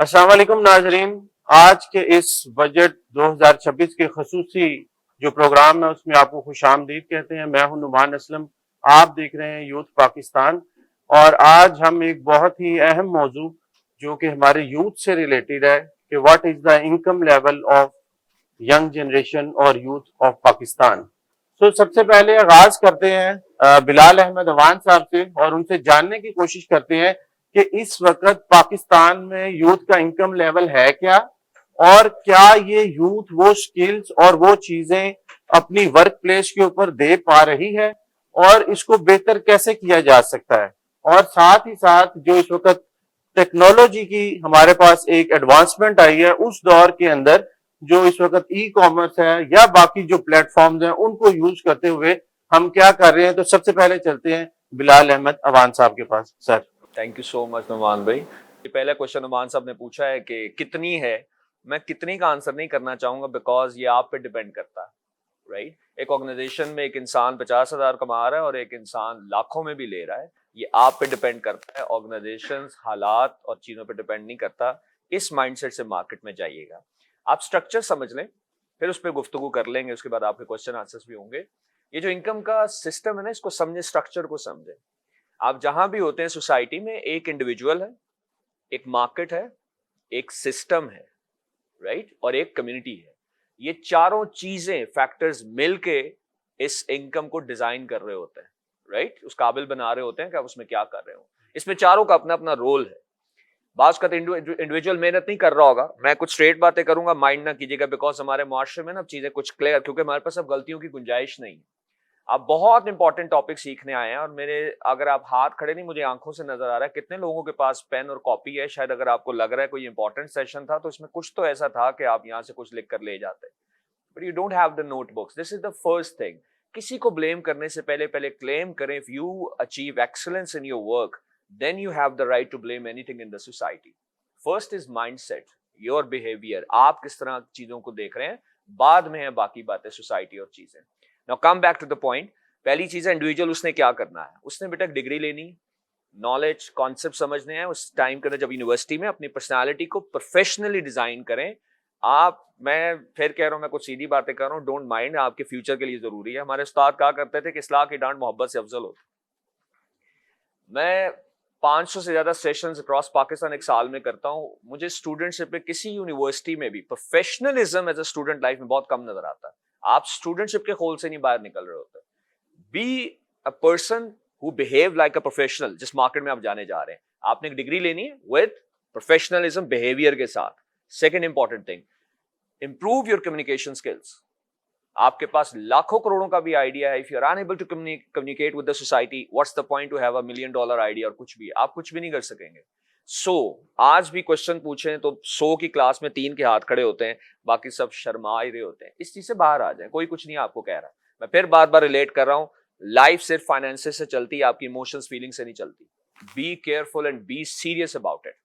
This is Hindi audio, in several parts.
अस्सलाम वालेकुम नाजरीन। आज के इस बजट 2026 के खसूसी जो प्रोग्राम है उसमें आपको खुशामदीद कहते हैं। मैं हूं नुमान असलम, आप देख रहे हैं यूथ पाकिस्तान। और आज हम एक बहुत ही अहम मौजू जो कि हमारे यूथ से रिलेटेड है कि what is the income level of young generation और यूथ ऑफ पाकिस्तान। तो सबसे पहले आगाज करते हैं बिलाल अहमद अवान साहब से और उनसे जानने की कोशिश करते हैं कि इस वक्त पाकिस्तान में यूथ का इनकम लेवल है क्या, और क्या ये यूथ वो स्किल्स और वो चीजें अपनी वर्क प्लेस के ऊपर दे पा रही है, और इसको बेहतर कैसे किया जा सकता है। और साथ ही साथ जो इस वक्त टेक्नोलॉजी की हमारे पास एक एडवांसमेंट आई है, उस दौर के अंदर जो इस वक्त ई कॉमर्स है या बाकी जो प्लेटफॉर्म्स हैं उनको यूज करते हुए हम क्या कर रहे हैं। तो सबसे पहले चलते हैं बिलाल अहमद अवान साहब के पास। Sir, thank you so much Numan भाई। ये पहला क्वेश्चन नुमान साहब ने पूछा है कि कितनी है। मैं कितनी का आंसर नहीं करना चाहूंगा बिकॉज ये आप पे डिपेंड करता है, राइट। एक ऑर्गेनाइजेशन में एक इंसान 50,000 कमा रहा है और एक इंसान लाखों में भी ले रहा है, ये आप पे डिपेंड करता है। ऑर्गेनाइजेशन हालात और चीजों पे डिपेंड नहीं करता। इस माइंडसेट से मार्केट में जाइएगा। आप स्ट्रक्चर समझ लें, फिर उस पर गुफ्तगू कर लेंगे, उसके बाद आपके क्वेश्चन आंसर्स भी होंगे। ये जो इनकम का सिस्टम है ना, इसको समझे, स्ट्रक्चर को समझे। आप जहां भी होते हैं सोसाइटी में, एक इंडिविजुअल है, एक मार्केट है, एक सिस्टम है, राइट, और एक कम्युनिटी है। ये चारों चीजें, फैक्टर्स मिलके इस इनकम को डिजाइन कर रहे होते हैं, राइट, उस काबिल बना रहे होते हैं कि आप उसमें क्या कर रहे हो। इसमें चारों का अपना अपना रोल है। बात का इंडिविजुअल मेहनत नहीं कर रहा होगा, मैं कुछ स्ट्रेट बातें करूंगा, माइंड ना कीजिएगा, बिकॉज हमारे मुआशरे में ना चीजें कुछ क्लियर, क्योंकि हमारे पास अब गलतियों की गुंजाइश नहीं है। आप बहुत इंपॉर्टेंट टॉपिक सीखने आए हैं और मेरे, अगर आप हाथ खड़े नहीं, मुझे आंखों से नजर आ रहा है कितने लोगों के पास पेन और कॉपी है। शायद अगर आपको लग रहा है कोई इंपॉर्टेंट सेशन था तो इसमें कुछ तो ऐसा था कि आप यहाँ से कुछ लिख कर ले जाते, but you don't have the notebooks. This is the first thing. किसी को ब्लेम करने से पहले पहले क्लेम करें। If you achieve excellence in your work, then you have the right to blame anything in the society. First is mindset, your behaviour, आप किस तरह चीजों को देख रहे हैं, बाद में है बाकी बातें, सोसाइटी और चीजें। Now come back to the point. पहली चीज है इंडिविजुअल, उसने क्या करना है, उसने बेटा डिग्री लेनी, नॉलेज, कॉन्सेप्ट समझने हैं। उस टाइम के अंदर जब यूनिवर्सिटी में अपनी पर्सनालिटी को प्रोफेशनली डिजाइन करें आप। मैं फिर कह रहा हूं, मैं कुछ सीधी बातें कर रहा हूं, डोंट माइंड, आपके फ्यूचर के लिए जरूरी है। हमारे उस्ताद कहा करते थे कि इस्लाह की डांट मोहब्बत से अफजल होती। मैं 500 से ज्यादा सेशंस अक्रॉस पाकिस्तान एक साल में करता हूं। मुझे स्टूडेंटशिप में किसी यूनिवर्सिटी में भी professionalism as a student life में बहुत कम नजर आता है। आप स्टूडेंटशिप के खोल से नहीं बाहर निकल रहे होते। Be a person who behave like a professional. जिस मार्केट में आप जाने जा रहे हैं, आपने एक डिग्री लेनी है विद प्रोफेशनलिज्म बिहेवियर के साथ। Second important thing, improve your communication skills. आपके पास लाखों करोड़ों का भी आइडिया है, if you are unable to communicate with the society, what's the point to have a $1 million idea, और कुछ भी आप कुछ भी नहीं कर सकेंगे। आज भी क्वेश्चन पूछें तो 100 की क्लास में 3 के हाथ खड़े होते हैं, बाकी सब शर्मा ही रहे होते हैं। इस चीज से बाहर आ जाए, कोई कुछ नहीं आपको कह रहा। मैं फिर बार बार रिलेट कर रहा हूं, लाइफ सिर्फ फाइनेंसेस से चलती है, आपकी इमोशंस फीलिंग से नहीं चलती। Be careful and be serious about it.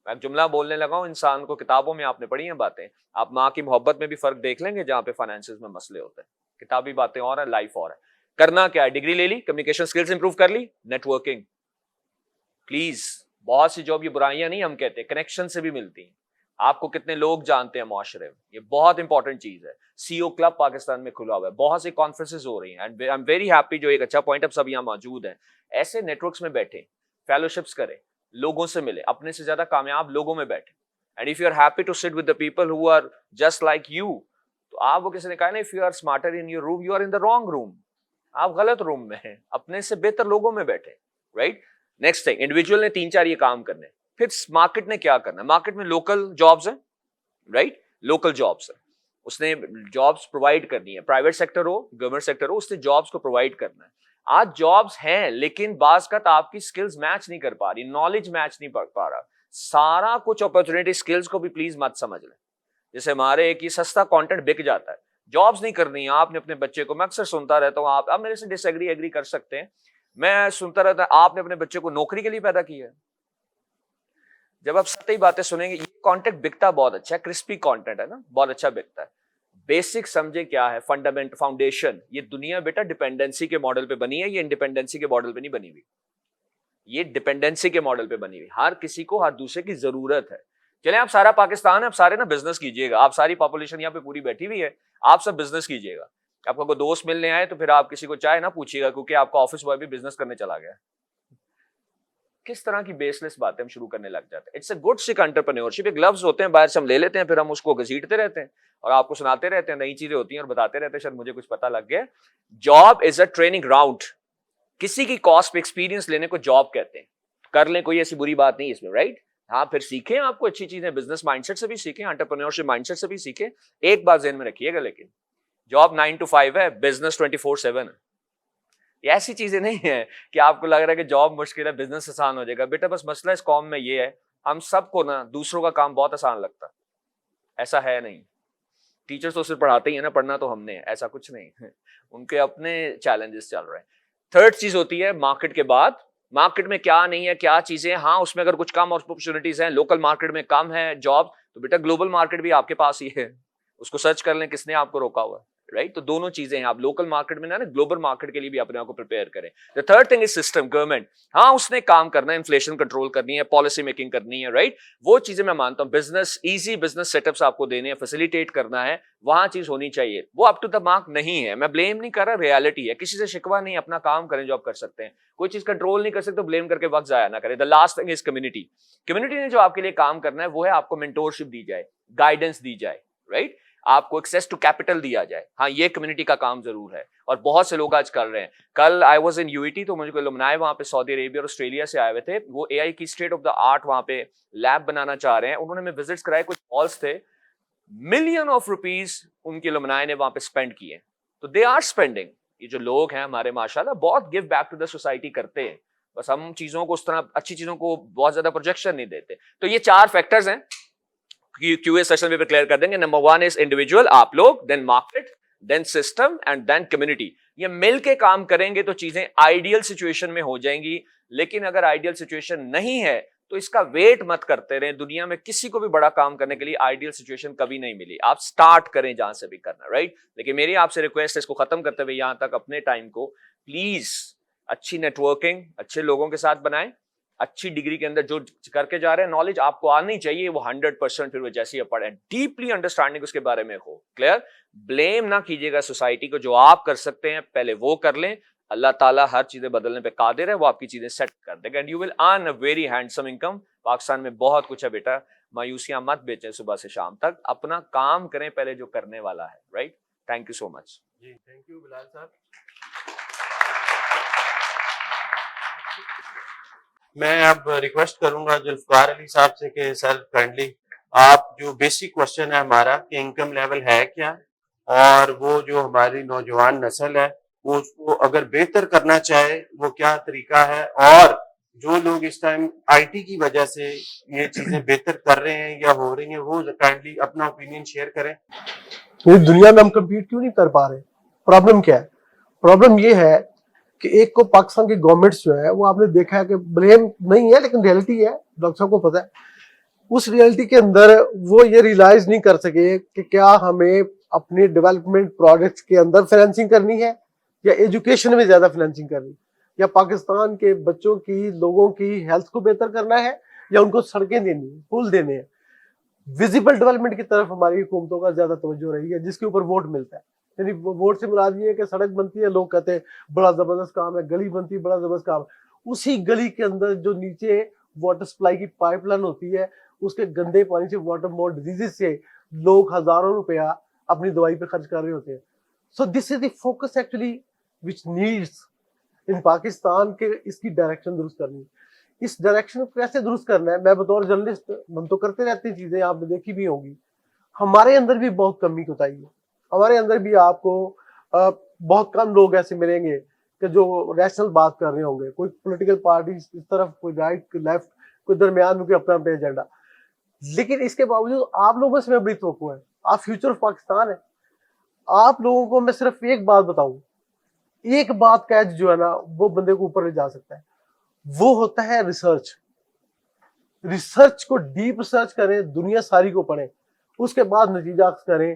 मैं जुमला बोलने लगा हूं, इंसान को, किताबों में आपने पढ़ी हैं बातें, आप माँ की मोहब्बत में भी फर्क देख लेंगे जहां पे फाइनेंसेस में मसले होते हैं। किताबी बातें और है, लाइफ और है। करना क्या है, डिग्री ले ली, कम्युनिकेशन स्किल्स इंप्रूव कर ली, नेटवर्किंग। प्लीज, बहुत सी जॉब ये बुराइयां नहीं हम कहते, कनेक्शन से भी मिलती हैं। आपको कितने लोग जानते हैं मुआशरे में, ये बहुत इंपॉर्टेंट चीज है। सीओ क्लब पाकिस्तान में खुला हुआ है, बहुत सी कॉन्फ्रेंसेस हो रही हैं, and I am very happy, जो एक अच्छा पॉइंट, अब सब यहाँ मौजूद हैं। ऐसे नेटवर्क्स में बैठे, फेलोशिप्स करें, लोगों से मिले, अपने से ज्यादा कामयाब लोगों में बैठे। And if you are happy to sit with the people who are just like you, तो आप, वो किसी ने कहा ना, if you are smarter in your room, you are in the wrong room. आप गलत रूम में हैं, अपने से बेहतर लोगों में बैठे, राइट। नेक्स्ट थिंग, इंडिविजुअल ने 3-4 ये काम करने। फिर मार्केट ने क्या करना है, मार्केट में लोकल जॉब्स हैं, राइट, लोकल जॉब्स है, उसने जॉब्स प्रोवाइड करनी है। प्राइवेट सेक्टर हो, गवर्नमेंट सेक्टर हो, उसने जॉब्स को प्रोवाइड करना है। आज जॉब्स हैं, लेकिन बाज का आपकी स्किल्स मैच नहीं कर पा रही, नॉलेज मैच नहीं पा रहा। सारा कुछ अपॉर्चुनिटी, स्किल्स को भी प्लीज मत समझ लें। जैसे हमारे एक ही सस्ता कंटेंट बिक जाता है, जॉब्स नहीं करनी है आपने अपने बच्चे को। मैं अक्सर सुनता रहता हूँ, आप मेरे से डिसएग्री एग्री कर सकते हैं, मैं सुनता रहता हूं, आपने अपने बच्चे को नौकरी के लिए पैदा किया है। जब आप सही बातें सुनेंगे, ये कंटेंट बिकता बहुत अच्छा है, क्रिस्पी कंटेंट है ना, बहुत अच्छा बिकता है। बेसिक समझे क्या है, फंडामेंट, फाउंडेशन। ये दुनिया बेटा डिपेंडेंसी के मॉडल पे बनी है, ये इंडिपेंडेंसी के मॉडल पे नहीं बनी हुई। ये डिपेंडेंसी के मॉडल पे बनी हुई। हर किसी को हर दूसरे की जरूरत है। चले आप सारा पाकिस्तान है, आप सारे ना बिजनेस कीजिएगा, आप सारी पॉपुलेशन यहाँ पे पूरी बैठी हुई है, आप सब बिजनेस कीजिएगा। आपको कोई दोस्त मिलने आए तो फिर आप किसी को चाय ना पूछिएगा, क्योंकि आपका ऑफिस बॉय भी बिजनेस करने चला गया। किस तरह की बेसलेस बातें हम शुरू करने लग जाते हैं। It's a good sick entrepreneurship. एक ग्लव्स होते हैं बाहर से हम ले लेते हैं, फिर हम उसको घसीटते रहते हैं और आपको सुनाते रहते हैं, नई चीजें होती हैं और बताते रहते हैं, शायद मुझे कुछ पता लग गया। Job is a training ground. किसी की कॉस्ट पे एक्सपीरियंस लेने को जॉब कहते हैं। कर लें, कोई ऐसी बुरी बात नहीं इसमें, राइट? हाँ, फिर सीखें, आपको अच्छी चीजें बिजनेस माइंडसेट से भी सीखें, एंटरप्रेन्योरशिप माइंडसेट से भी सीखें। एक बात ज़हन में रखिएगा, लेकिन जॉब 9 to 5 है, बिजनेस 24/7 है। ये ऐसी चीजें नहीं है कि आपको लग रहा है कि जॉब मुश्किल है, बिजनेस आसान हो जाएगा। बेटा बस मसला इस कौम में ये है, हम सबको ना दूसरों का काम बहुत आसान लगता है। ऐसा है नहीं। टीचर्स तो सिर्फ पढ़ाते ही है ना, पढ़ना तो हमने है, ऐसा कुछ नहीं है। उनके अपने चैलेंजेस चल रहे हैं। थर्ड चीज होती है मार्केट के बाद, मार्केट में क्या नहीं है, क्या चीजें, हाँ उसमें अगर कुछ कम अपॉर्चुनिटीज हैं, लोकल मार्केट में कम है जॉब, तो बेटा ग्लोबल मार्केट भी आपके पास ही है, उसको सर्च कर लें, किसने आपको रोका हुआ है, राइट? तो दोनों चीजें हैं, आप लोकल मार्केट में ना ग्लोबल मार्केट के लिए भी अपने आप को प्रिपेयर करें। The third thing is system, government. हाँ उसने काम करना है, इन्फ्लेशन कंट्रोल करनी है, पॉलिसी मेकिंग करनी है, राइट? वो चीजें मैं मानता हूं, बिजनेस इजी बिजनेस सेटअप्स आपको देने हैं, फैसिलिटेट करना है, वहां चीज होनी चाहिए। वो अप टू द मार्क नहीं है, मैं ब्लेम नहीं कर रहा, रियलिटी है, किसी से शिकवा नहीं, अपना काम करें जो आप कर सकते हैं। कोई चीज कंट्रोल नहीं कर सकते तो ब्लेम करके वक्त जाया ना करें। The last thing is community. Community ने जो आपके लिए काम करना है वो है आपको मेंटोरशिप दी जाए, गाइडेंस दी जाए, राइट? आपको एक्सेस टू कैपिटल दिया जाए। हाँ, ये कम्युनिटी का काम जरूर है और बहुत से लोग आज कर रहे हैं। कल आई वाज इन यूईटी, तो मुझे लुमनाए वहां पे सऊदी अरेबिया और ऑस्ट्रेलिया से आए हुए थे। वो एआई की स्टेट ऑफ द आर्ट वहां पे लैब बनाना चाह रहे हैं। उन्होंने मैं विजिट्स कराए, कुछ हॉल्स थे, मिलियन ऑफ रुपीज उनके लुमनाए ने वहां पे स्पेंड किए। तो दे आर स्पेंडिंग। ये जो लोग हैं हमारे माशाल्लाह बहुत give back to the society करते हैं, बस हम चीजों को उस तरह, अच्छी चीजों को बहुत ज्यादा प्रोजेक्शन नहीं देते। तो ये 4 फैक्टर्स हैं, क्यूए सेशन में क्लियर कर देंगे। नंबर 1 इज इंडिविजुअल, आप लोग, then market, then system and then community. ये मिल के काम करेंगे तो चीजें आइडियल सिचुएशन में हो जाएंगी। लेकिन अगर आइडियल सिचुएशन नहीं है तो इसका वेट मत करते रहें। दुनिया में किसी को भी बड़ा काम करने के लिए आइडियल सिचुएशन कभी नहीं मिली। आप स्टार्ट करें जहां से भी करना, राइट? लेकिन मेरी आपसे रिक्वेस्ट है, इसको खत्म करते हुए यहां तक अपने टाइम को प्लीज अच्छी नेटवर्किंग, अच्छे लोगों के साथ बनाएं। अच्छी डिग्री के अंदर जो करके जा रहे हैं, नॉलेज आपको आनी चाहिए, वो 100% फिर वो जैसे ही पढ़े, डीपली अंडरस्टैंडिंग उसके बारे में हो। क्लियर? ब्लेम ना कीजिएगा सोसाइटी को, जो आप कर सकते हैं पहले वो कर लें। अल्लाह ताला हर चीजें बदलने पे कादिर है, वो आपकी चीजें सेट कर देगा and you will earn a very handsome income. Pakistan में बहुत कुछ है बेटा, मायूसियां मत बेचें सुबह से शाम तक, अपना काम करें पहले जो करने वाला है, right? Thank you so much. जी थैंक यू बिलाल साहब। मैं अब रिक्वेस्ट करूंगा जुल्फकार अली साहब से कि सर काइंडली आप, जो बेसिक क्वेश्चन है हमारा कि इनकम लेवल है क्या, और वो जो हमारी नौजवान नस्ल है वो उसको अगर बेहतर करना चाहे वो क्या तरीका है, और जो लोग इस टाइम आईटी की वजह से ये चीजें बेहतर कर रहे हैं या हो रही हैं, वो काइंडली अपना ओपिनियन शेयर करें। इस दुनिया में हम कम्पीट क्यों नहीं कर पा रहे? प्रॉब्लम क्या है? प्रॉब्लम ये है कि एक को पाकिस्तान की गवर्नमेंट्स जो है वो आपने देखा है कि ब्लेम नहीं है, लेकिन रियलिटी है, डॉक्टर साहब को पता है। उस रियलिटी के अंदर वो ये रियलाइज नहीं कर सके कि क्या हमें अपने डेवलपमेंट प्रोजेक्ट्स के अंदर फाइनेंसिंग करनी है या एजुकेशन में ज्यादा फाइनेंसिंग करनी, या पाकिस्तान के बच्चों की, लोगों की हेल्थ को बेहतर करना है, या उनको सड़कें देनी है, पुल देने हैं। विजिबल डेवलपमेंट की तरफ हमारी हुकूमतों का ज्यादा तवज्जो रही है, जिसके ऊपर वोट मिलता है। यानी वोट से मुराद ये है कि सड़क बनती है, लोग कहते हैं बड़ा जबरदस्त काम है, गली बनती है, बड़ा जबरदस्त काम है। उसी गली के अंदर जो नीचे वाटर सप्लाई की पाइपलाइन होती है, उसके गंदे पानी से, वाटर बोर्न डिजीजेस से लोग हजारों रुपया अपनी दवाई पे खर्च कर रहे होते हैं। So this is the focus actually which needs इन पाकिस्तान के, इसकी डायरेक्शन दुरुस्त करनी। इस डायरेक्शन को कैसे दुरुस्त करना है, मैं बतौर जर्नलिस्ट, हम तो करते रहते हैं चीजें, आपने देखी भी होंगी। हमारे अंदर भी बहुत कमी कोताही है। हमारे अंदर भी आपको बहुत कम लोग ऐसे मिलेंगे कि जो रैशनल बात कर रहे होंगे। कोई पॉलिटिकल पार्टी इस तरफ, कोई राइट, कोई लेफ्ट, कोई दरमियान में, कोई अपना अपना एजेंडा। लेकिन इसके बावजूद आप लोगों से मैं बड़ी तवक्को है, आप फ्यूचर ऑफ पाकिस्तान है। आप लोगों को मैं सिर्फ एक बात बताऊं, एक बात का जो है ना, वो बंदे को ऊपर ले जा सकता है, वो होता है रिसर्च। रिसर्च को डीप रिसर्च करें, दुनिया सारी को पढ़ें, उसके बाद नतीजा करें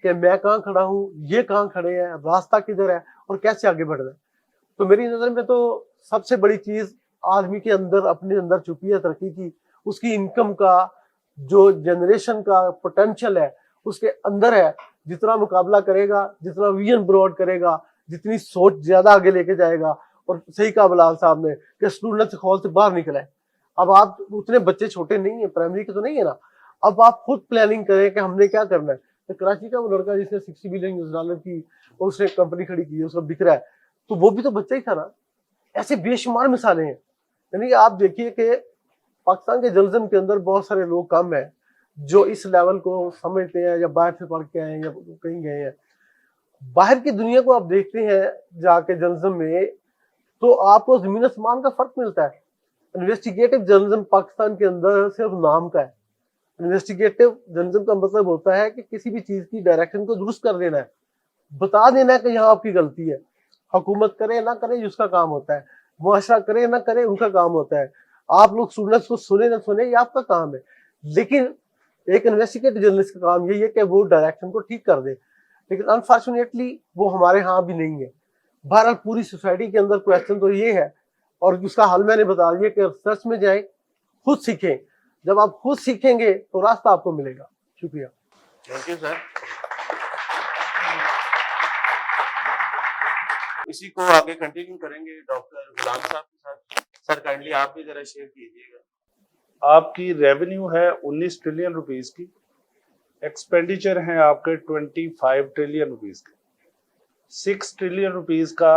कि मैं कहाँ खड़ा हूँ, ये कहाँ खड़े हैं, रास्ता किधर है और कैसे आगे बढ़ना है। तो मेरी नजर में तो सबसे बड़ी चीज आदमी के अंदर, अपने अंदर छुपी है तरक्की की, उसकी इनकम का जो जनरेशन का पोटेंशियल है उसके अंदर है, जितना मुकाबला करेगा, जितना विजन ब्रॉड करेगा, जितनी सोच ज्यादा आगे लेके जाएगा। और सही कहा बिलाल साहब ने कि स्टूडेंट हॉल से बाहर निकला है। अब आप उतने बच्चे छोटे नहीं है, प्राइमरी के तो नहीं है ना, अब आप खुद प्लानिंग करें कि हमने क्या करना है। तो कराची का वो लड़का जिसने 60 बिलियन यूएस डॉलर की और उसने कंपनी खड़ी की है, उसका बिक रहा है, तो वो भी तो बच्चा ही था ना। ऐसे बेशुमार मिसालें हैं। यानी आप देखिए कि पाकिस्तान के जर्नलिज्म के अंदर बहुत सारे लोग कम हैं जो इस लेवल को समझते हैं या बाहर से पढ़ के आए हैं या कहीं गए हैं। बाहर की दुनिया को आप देखते हैं जाके जर्नलिज्म में, तो आपको जमीन आसमान का फर्क मिलता है। इन्वेस्टिगेटिव जर्नलिज्म पाकिस्तान के अंदर सिर्फ नाम का है। इन्वेस्टिगेटिव जर्नलिज्म का मतलब होता है कि किसी भी चीज की डायरेक्शन को दुरुस्त कर देना है, बता देना है कि यहाँ आपकी गलती है। हुकूमत करे ना करे उसका काम होता है, मुआशरा करे ना करे उनका काम होता है। आप लोग स्टूडेंट्स को सुने ना सुने ये आपका काम है, लेकिन एक इन्वेस्टिगेटिव जर्नलिस्ट का काम यही है कि वो डायरेक्शन को ठीक कर दे। लेकिन अनफॉर्चुनेटली वो हमारे यहाँ भी नहीं है। बहरहाल पूरी सोसाइटी के अंदर क्वेश्चन तो ये है, और उसका हल मैंने बता दिया कि रिसर्च में जाए, खुद सीखें। जब आप खुद सीखेंगे तो रास्ता आपको मिलेगा। शुक्रिया। Thank you sir. इसी को आगे कंटिन्यू करेंगे डॉक्टर गुलाम साहब के साथ। सर काइंडली आप भी जरा शेयर कीजिएगा। आपकी रेवेन्यू है 19 ट्रिलियन रुपीस की, एक्सपेंडिचर हैं आपके 25 ट्रिलियन रुपीस के, 6 ट्रिलियन रुपीस का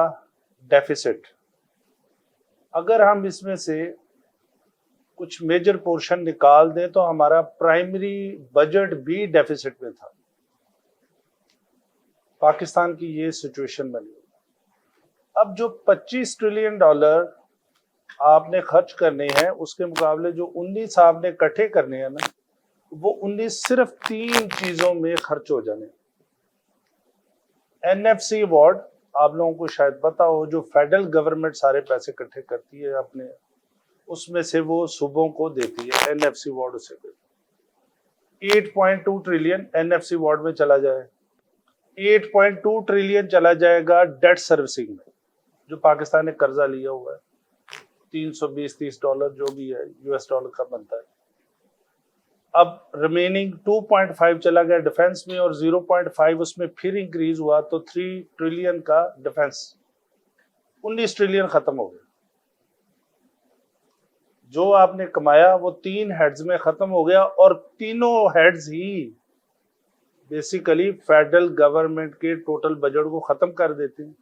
डेफिसिट। अगर हम इसमें से कुछ मेजर पोर्शन निकाल दें तो हमारा प्राइमरी बजट भी डेफिसिट में था। पाकिस्तान की ये सिचुएशन बनी। अब जो 25 ट्रिलियन डॉलर आपने खर्च करने हैं उसके मुकाबले जो 19 आपने इकट्ठे करने हैं ना, वो 19 सिर्फ 3 चीजों में खर्च हो जाने। NFC अवार्ड आप लोगों को शायद पता हो, जो फेडरल गवर्नमेंट सारे पैसे इकट्ठे करती है अपने, उसमें से वो सूबों को देती है। NFC अवार्ड उसे 8.2 ट्रिलियन NFC अवार्ड में चला जाए। 8.2 ट्रिलियन चला जाएगा डेट सर्विसिंग में, जो पाकिस्तान ने कर्जा लिया हुआ है, 320-30 डॉलर जो भी है US डॉलर का बनता है। अब रिमेनिंग 2.5 चला गया डिफेंस में, और 0.5 उसमें फिर इंक्रीज हुआ, तो 3 ट्रिलियन का डिफेंस, 19 ट्रिलियन खत्म हो गया। जो आपने कमाया वो 3 हेड्स में खत्म हो गया, और तीनों हेड्स ही बेसिकली फेडरल गवर्नमेंट के टोटल बजट को खत्म कर देते हैं।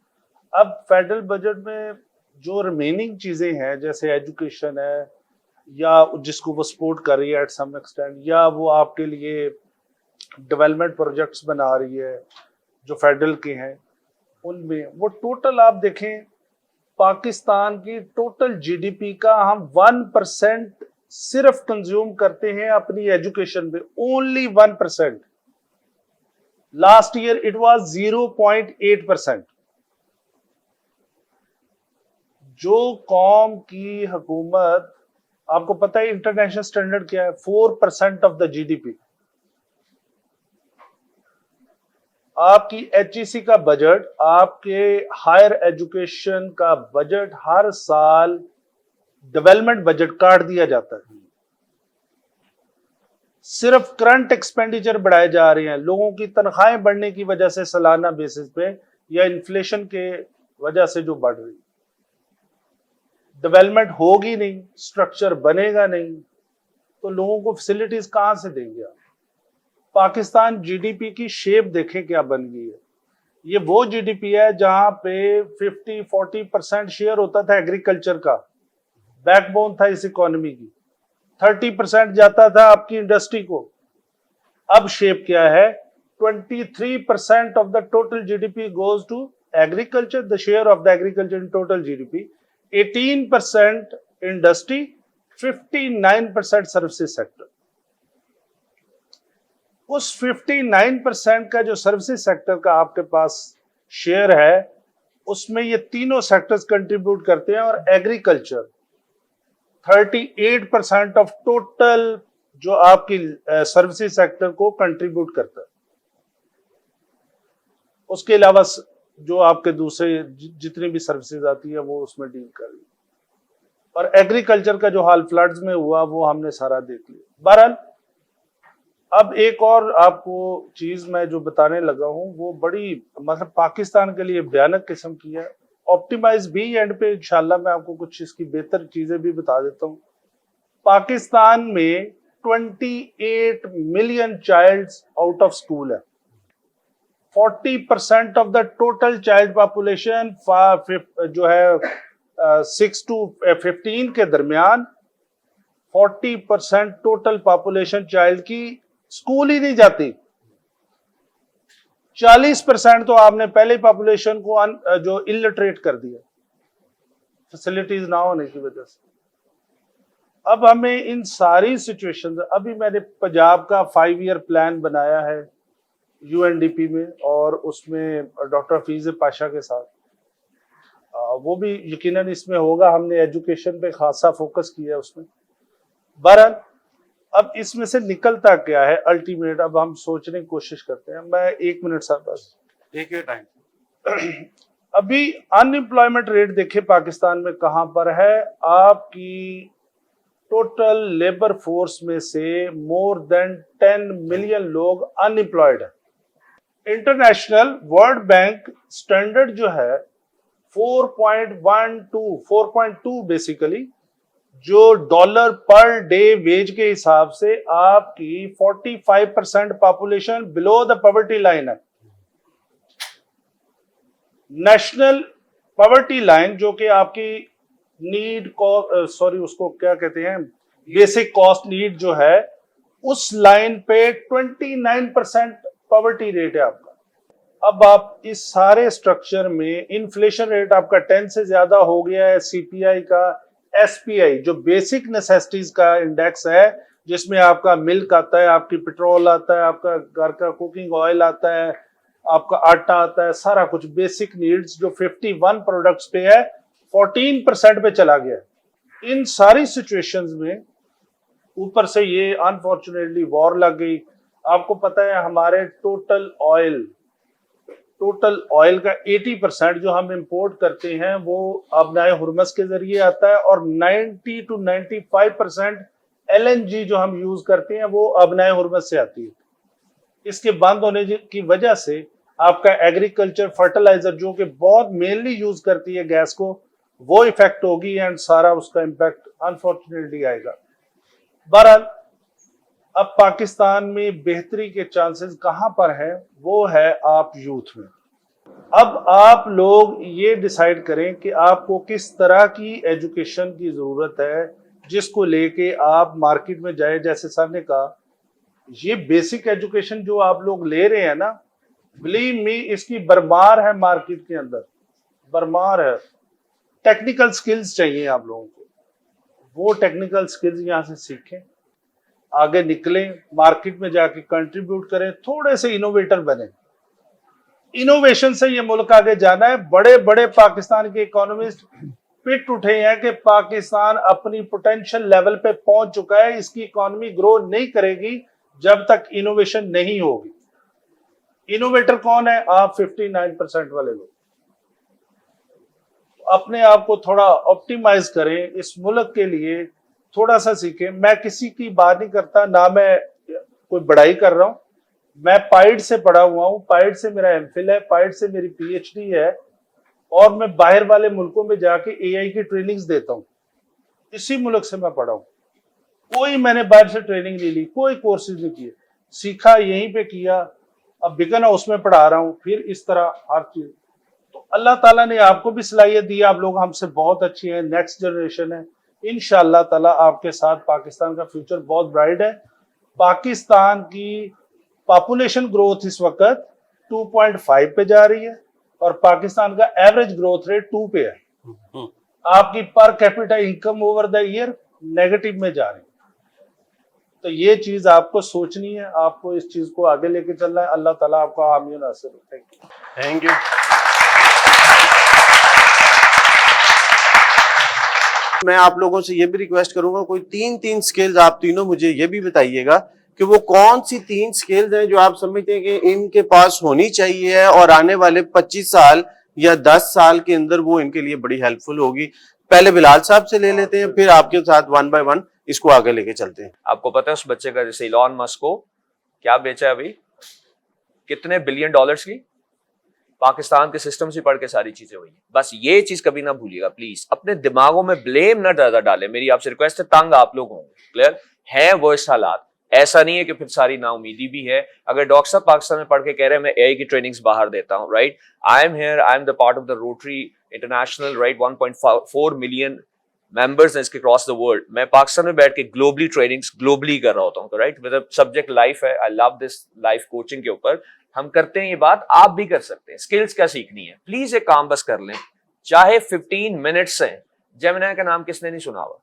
अब फेडरल बजट में जो रिमेनिंग चीजें हैं, जैसे एजुकेशन है, या जिसको वो सपोर्ट कर रही है एट सम एक्सटेंट, या वो आपके लिए डेवलपमेंट प्रोजेक्ट्स बना रही है जो फेडरल के हैं, उनमें वो टोटल आप देखें, पाकिस्तान की टोटल GDP का हम 1% सिर्फ कंज्यूम करते हैं अपनी एजुकेशन पे, only 1%। Last year it was 0.8%। जो कौम की हुकूमत, आपको पता है इंटरनेशनल स्टैंडर्ड क्या है, 4% ऑफ द GDP। आपकी HEC का बजट, आपके हायर एजुकेशन का बजट हर साल डेवलपमेंट बजट काट दिया जाता है। सिर्फ करंट एक्सपेंडिचर बढ़ाए जा रहे हैं, लोगों की तनख्वाहें बढ़ने की वजह से सालाना बेसिस पे, या इन्फ्लेशन के वजह से जो बढ़ रही। डेवलपमेंट होगी नहीं, स्ट्रक्चर बनेगा नहीं, तो लोगों को फैसिलिटीज कहां से देंगे आप। पाकिस्तान GDP की शेप देखें क्या बन गई है। ये वो GDP है जहां पे 50-40% शेयर होता था एग्रीकल्चर का, बैकबोन था इस इकोनॉमी की, 30% जाता था आपकी इंडस्ट्री को। अब शेप क्या है, 23% of the total GDP goes to agriculture, the share of the agriculture in total GDP, 18% industry, 59% services sector. उस 59% का जो सर्विसेज सेक्टर का आपके पास शेयर है, उसमें ये तीनों सेक्टर्स कंट्रीब्यूट करते हैं, और एग्रीकल्चर 38% ऑफ टोटल जो आपकी सर्विसेज सेक्टर को कंट्रीब्यूट करता है। उसके अलावा जो आपके दूसरे जितनी भी सर्विसेज आती है वो उसमें डील कर रही है। और एग्रीकल्चर का जो हाल फ्लड्स में हुआ वो हमने सारा देख लिया। बहरहाल अब एक और आपको चीज मैं जो बताने लगा हूं वो बड़ी मतलब पाकिस्तान के लिए भयानक किस्म की है। ऑप्टिमाइज भी एंड पे इंशाल्लाह मैं आपको कुछ इसकी बेहतर चीजें भी बता देता हूं। पाकिस्तान में 28 million childs out of school है। 40% of the total child population जो है 6 to 15 के दरमियान 40% टोटल पॉपुलेशन चाइल्ड की स्कूल ही नहीं जाती। 40% तो आपने पहले पॉपुलेशन को जो इलिटरेट कर दिया फैसिलिटीज ना होने की वजह से। अब हमें इन सारी सिचुएशंस, अभी मैंने पंजाब का 5 ईयर प्लान बनाया है यूएनडीपी में और उसमें डॉक्टर फीज पाशा के साथ, वो भी यकीनन इसमें होगा। हमने एजुकेशन पे खासा फोकस किया है उसमें। बहरहाल अब इसमें से निकलता क्या है अल्टीमेट, अब हम सोचने की कोशिश करते हैं। मैं 1 मिनट साथ बस एक ही टाइम। अभी अनएम्प्लॉयमेंट रेट देखिए पाकिस्तान में कहां पर है। आपकी टोटल लेबर फोर्स में से मोर देन 10 मिलियन लोग अनएम्प्लॉयड है। इंटरनेशनल वर्ल्ड बैंक स्टैंडर्ड जो है 4.2 बेसिकली जो डॉलर पर डे वेज के हिसाब से आपकी 45% population below the poverty line है। नेशनल पॉवर्टी लाइन जो कि आपकी नीड को उसको क्या कहते हैं, बेसिक कॉस्ट नीड जो है, उस लाइन पे 29% पॉवर्टी रेट है आपका। अब आप इस सारे स्ट्रक्चर में इन्फ्लेशन रेट आपका 10 से ज्यादा हो गया है। सीपीआई का एसपीआई जो बेसिक नेसेसिटीज का इंडेक्स है, जिसमें आपका मिल्क आता है, आपकी पेट्रोल आता है, आपका घर का कुकिंग ऑयल आता है, आपका आटा आता है, सारा कुछ बेसिक नीड्स जो 51 प्रोडक्ट्स पे है 14% पे चला गया। इन सारी सिचुएशंस में ऊपर से ये अनफॉर्चुनेटली वॉर लग गई। आपको पता है हमारे टोटल ऑयल का 80% जो हम इंपोर्ट करते हैं वो अबनाए हुर्मस के जरिए आता है और 90 to 95% एलएनजी जो हम यूज करते हैं वो अबनाए हुर्मस से आती है। इसके बंद होने की वजह से आपका एग्रीकल्चर फर्टिलाइजर जो कि बहुत मेनली यूज करती है गैस को, वो इफेक्ट होगी एंड सारा उसका इम्पैक्ट अनफॉर्चुनेटली आएगा। बहरहाल अब पाकिस्तान में बेहतरी के चांसेस कहां पर है, वो है आप यूथ में। अब आप लोग ये डिसाइड करें कि आपको किस तरह की एजुकेशन की जरूरत है, जिसको लेके आप मार्केट में जाए। जैसे सर ने कहा, ये बेसिक एजुकेशन जो आप लोग ले रहे हैं ना, बिलीव मी, इसकी बरमार है मार्केट के अंदर, बरमार है। टेक्निकल स्किल्स चाहिए आप लोगों को, वो टेक्निकल स्किल्स यहाँ से सीखें, आगे निकलें, मार्केट में जाके कंट्रीब्यूट करें, थोड़े से इनोवेटर बने। इनोवेशन से ये मुल्क आगे जाना है। बड़े बड़े पाकिस्तान के इकोनॉमिस्ट पिट उठे हैं कि पाकिस्तान अपनी पोटेंशियल लेवल पे पहुंच चुका है, इसकी इकोनॉमी ग्रो नहीं करेगी जब तक इनोवेशन नहीं होगी। इनोवेटर कौन है? आप 59% वाले लोग। अपने आप को थोड़ा ऑप्टिमाइज करें, इस मुल्क के लिए थोड़ा सा सीखें। मैं किसी की बात नहीं करता, ना मैं कोई बड़ाई कर रहा हूं। मैं पाइड से पढ़ा हुआ हूं, पाइड से मेरा एमफिल है, पाइड से मेरी पीएचडी है और मैं बाहर वाले मुल्कों में जाके एआई की ट्रेनिंग्स देता हूं। इसी मुल्क से मैं पढ़ा हूं, कोई मैंने बाहर से ट्रेनिंग नहीं ली, कोई कोर्सेज नहीं किए, सीखा यहीं पे किया। अब बिगन हाउस में पढ़ा रहा हूं, फिर इस तरह हर चीज। तो अल्लाह ताला ने आपको भी सलाहियत दी, आप लोग हमसे बहुत अच्छी हैं, नेक्स्ट जनरेशन है। इंशाअल्लाह ताला आपके साथ पाकिस्तान का फ्यूचर बहुत ब्राइट है। पाकिस्तान की पॉपुलेशन ग्रोथ इस वक्त 2.5 पे जा रही है और पाकिस्तान का एवरेज ग्रोथ रेट 2 पे है। आपकी per capita income over the year negative में जा रही है। तो ये चीज आपको सोचनी है, आपको इस चीज को आगे लेके चलना है। अल्लाह ताला आपका हामी नासिर। Thank you. मैं आप लोगों से ये भी रिक्वेस्ट करूंगा, कोई 3 स्किल्स आप तीनों मुझे ये भी बताइएगा कि वो कौन सी 3 स्किल्स हैं जो आप समझते हैं कि इनके पास होनी चाहिए और आने वाले 25 साल या 10 साल के अंदर वो इनके लिए बड़ी हेल्पफुल होगी। पहले बिलाल साहब से ले लेते हैं, फिर आपके साथ 1 by 1 इसको आगे लेके चलते हैं। आपको पता है उस बच्चे का, जैसे इलॉन मस्क को क्या बेचा है अभी, कितने बिलियन डॉलर्स की, पाकिस्तान के सिस्टम से पढ़ के सारी चीजें हुई है। बस ये चीज कभी ना भूलिएगा प्लीज, अपने दिमागों में ब्लेम ना ज्यादा डालें, मेरी आपसे रिक्वेस्ट है, तंग आप लोग होंगे, क्लियर है वो इस हालात, ऐसा नहीं है कि फिर सारी नाउमीदी भी है। अगर डॉक्टर साहब पाकिस्तान में पढ़ के कह रहे हैं मैं एआई की ट्रेनिंग्स बाहर देता हूं, right, I am here, I am the part of the rotary international, right, 1.4 million members हैं इसके क्रॉस द वर्ल्ड, मैं पाकिस्तान में बैठ के ग्लोबली ट्रेनिंग्स ग्लोबली कर रहा होता हूँ, राइट, मतलब सब्जेक्ट लाइफ है, I love this life coaching के ऊपर हम करते हैं ये बात, आप भी कर सकते हैं। स्किल्स क्या सीखनी है, प्लीज एक काम बस कर लें, चाहे 15 मिनट्स हैं। जेमिनी का नाम किसने नहीं सुना हुआ,